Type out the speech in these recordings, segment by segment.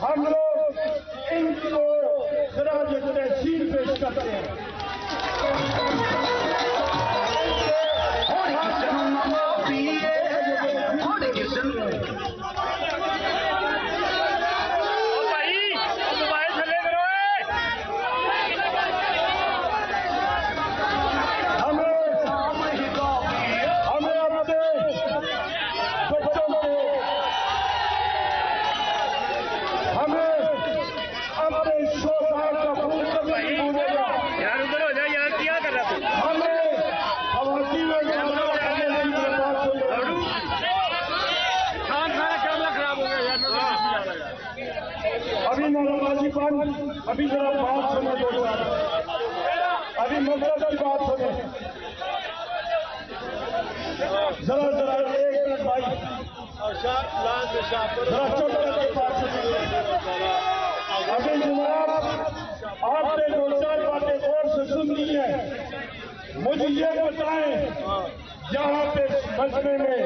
हम लोग इनको खराज तहसील पेश करते हैं। अभी मौलाना अभी जरा बात सुने दो, अभी मकसद की बात सुने जरा जरा 1 मिनट भाई, जरा चुप करके बात सुनिए। अभी जनाब आपने 2-4 बातें गौर से सुन ली है। मुझे ये बताएं, यहाँ पे मजमे में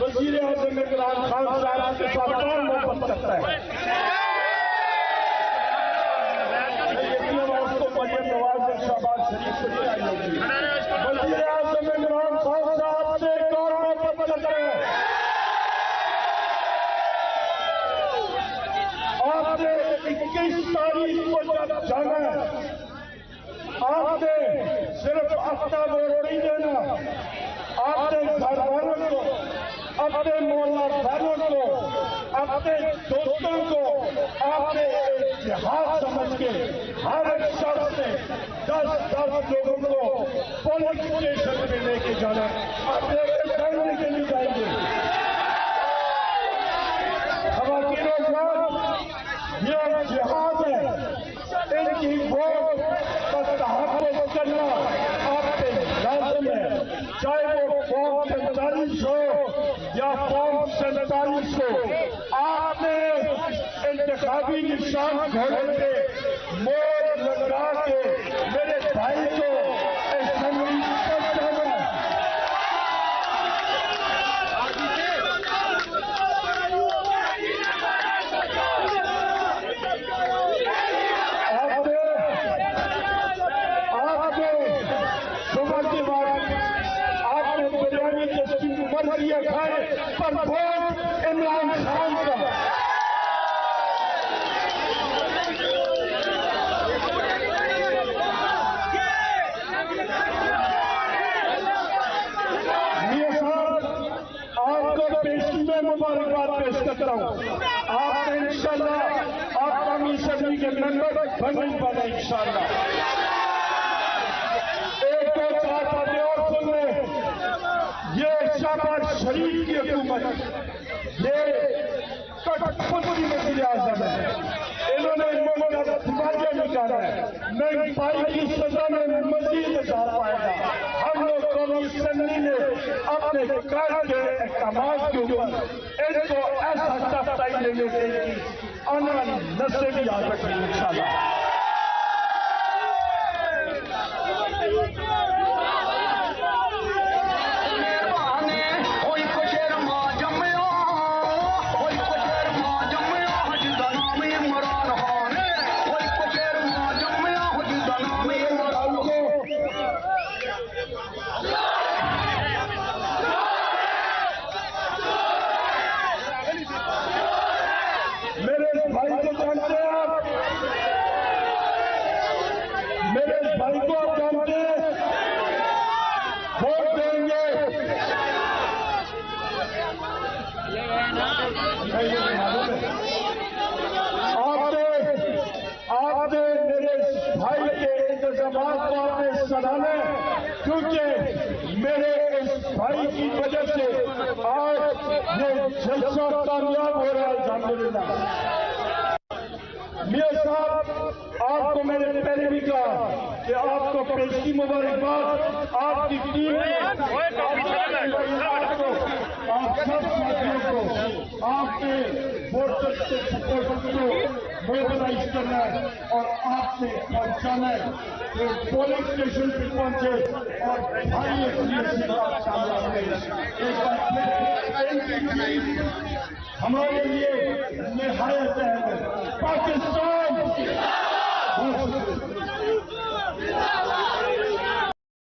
वज़ीर आज़म इमरान खान साहब के साथ कौन मोहब्बत करता है? मरियम नवाज ने शहबाज शरीफ से आई होगी। वज़ीर आज़म इमरान खान साहब से कौन मोहब्बत करता है? आपने 21 तारीख को जब जाना है, आपने सिर्फ अपना वोट नहीं देना, आपने घर वालों को, अपने मोहल्ला वालों को, अपने दोस्तों को आपने एक जिहाद समझ के हर एक शख्स से 10-10 लोगों को पुलिस स्टेशन पे लेके जाना। आप लेकर जाने के लिए जाएंगे। ये जिहाद है, इनकी वोट का तहफ़्फ़ुज़ करना आपके लाज़िम है, चाहे वो फॉर्म 45 हो या फॉर्म 47 हो। आपने इंतखाबी निशान घोड़े पे मोर लगा के मेरे भाई को असेंबली पहुंचाना। सुबह के बाद आपने बिरयानी जैसी उम्र किया खाए, पर वोट इमरान खान का। आपको पेशी में मुबारकबाद पेश करता हूँ। आपने इंशाल्लाह आप कौमी असम्बली के मेंबर बने बने इंशाल्लाह। एक दो चार बातें और सुन ले। ये शहबाज शरीफ की हुकूमत, ये कठपुतली वज़ीर आज़म है। इन्होंने मुल्क का दिवालिया निकाला है। महंगाई की सजा में मजीद इजाफा आएगा। हम लोग कौमी असम्बली में अपने अपने कर के इकदाम के ऊपर इनको ऐसा सख्ताई लेने देगी आने वाली नस्लें भी याद रखेंगे इंशाल्लाह। आपने मेरे भाई के इंतजामात को आपने सराहना क्योंकि मेरे इस भाई की वजह से आज ये जलसा कामयाब हो रहा है। अल्हम्दुलिल्लाह मियां साहब आपको मैंने पहले भी कहा कि आपको पेशी मुबारकबाद आपकी टीम आप सब साथियों को आपके वोटर्स के सपोर्टर्स को मोबिलाइज करना है और आपसे पहुंचाना है कि पोलिंग स्टेशन पे पहुंचे और भाई एक बार हमारे लिए निहायत है पाकिस्तान